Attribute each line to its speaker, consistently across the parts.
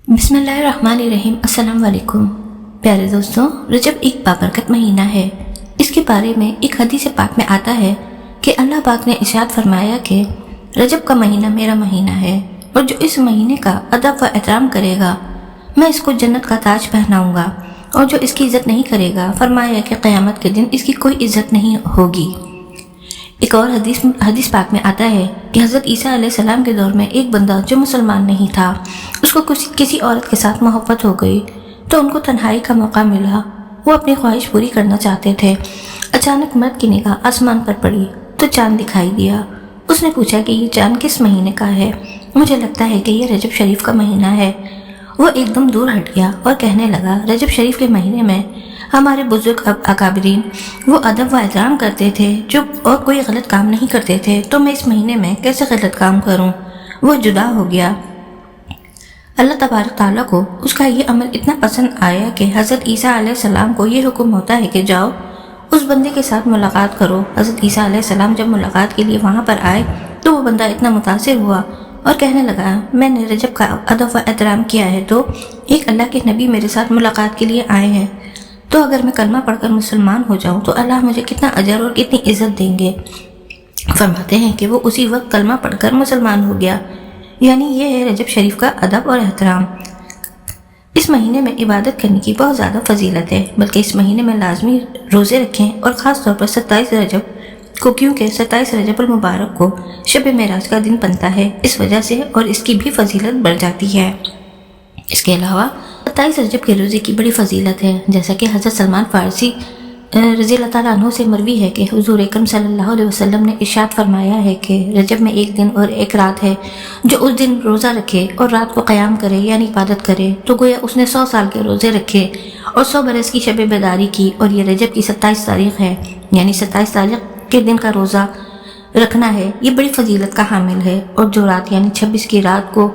Speaker 1: بسم اللہ الرحمن الرحیم۔ السلام علیکم پیارے دوستوں، رجب ایک بابرکت مہینہ ہے۔ اس کے بارے میں ایک حدیث پاک میں آتا ہے کہ اللہ پاک نے ارشاد فرمایا کہ رجب کا مہینہ میرا مہینہ ہے، اور جو اس مہینے کا ادب و احترام کرے گا میں اس کو جنت کا تاج پہناؤں گا، اور جو اس کی عزت نہیں کرے گا فرمایا کہ قیامت کے دن اس کی کوئی عزت نہیں ہوگی۔ ایک اور حدیث پاک میں آتا ہے کہ حضرت عیسیٰ علیہ السلام کے دور میں ایک بندہ جو مسلمان نہیں تھا، اس کو کسی عورت کے ساتھ محبت ہو گئی تو ان کو تنہائی کا موقع ملا۔ وہ اپنی خواہش پوری کرنا چاہتے تھے۔ اچانک مرد کی نگاہ آسمان پر پڑی تو چاند دکھائی دیا۔ اس نے پوچھا کہ یہ چاند کس مہینے کا ہے؟ مجھے لگتا ہے کہ یہ رجب شریف کا مہینہ ہے۔ وہ ایک دم دور ہٹ گیا اور کہنے لگا، رجب شریف کے مہینے میں ہمارے بزرگ اکابرین وہ ادب و احترام کرتے تھے جو اور کوئی غلط کام نہیں کرتے تھے، تو میں اس مہینے میں کیسے غلط کام کروں؟ وہ جدا ہو گیا۔ اللہ تبارک تعالیٰ کو اس کا یہ عمل اتنا پسند آیا کہ حضرت عیسیٰ علیہ السلام کو یہ حکم ہوتا ہے کہ جاؤ اس بندے کے ساتھ ملاقات کرو۔ حضرت عیسیٰ علیہ السلام جب ملاقات کے لیے وہاں پر آئے تو وہ بندہ اتنا متاثر ہوا اور کہنے لگا، میں نے رجب کا ادب و احترام کیا ہے تو ایک اللہ کے نبی میرے ساتھ ملاقات کے لیے آئے ہیں، تو اگر میں کلمہ پڑھ کر مسلمان ہو جاؤں تو اللہ مجھے کتنا اجر اور کتنی عزت دیں گے۔ فرماتے ہیں کہ وہ اسی وقت کلمہ پڑھ کر مسلمان ہو گیا۔ یعنی یہ ہے رجب شریف کا ادب اور احترام۔ اس مہینے میں عبادت کرنے کی بہت زیادہ فضیلت ہے، بلکہ اس مہینے میں لازمی روزے رکھیں، اور خاص طور پر 27 رجب کو، کیونکہ 27 رجب المبارک کو شب معراج کا دن بنتا ہے، اس وجہ سے اور اس کی بھی فضیلت بڑھ جاتی ہے۔ اس کے علاوہ 27 رجب کے روزے کی بڑی فضیلت ہے، جیسا کہ حضرت سلمان فارسی رضی اللہ تعالیٰ عنہ سے مروی ہے کہ حضور اکرم صلی اللہ علیہ وسلم نے ارشاد فرمایا ہے کہ رجب میں ایک دن اور ایک رات ہے، جو اس دن روزہ رکھے اور رات کو قیام کرے یعنی عبادت کرے تو گویا اس نے 100 سال کے روزے رکھے اور 100 برس کی شب بیداری کی، اور یہ رجب کی 27 تاریخ ہے، یعنی 27 تاریخ کے دن کا روزہ رکھنا ہے، یہ بڑی فضیلت کا حامل ہے۔ اور جو رات یعنی 26 کی رات کو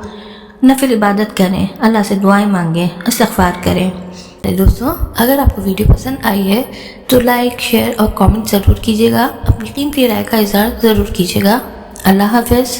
Speaker 1: نفل عبادت کریں، اللہ سے دعائیں مانگیں، استغفار کریں۔ دوستوں، اگر آپ کو ویڈیو پسند آئی ہے تو لائک، شیئر اور کامنٹ ضرور کیجیے گا۔ اپنی قیمتی رائے کا اظہار ضرور کیجیے گا۔ اللہ حافظ۔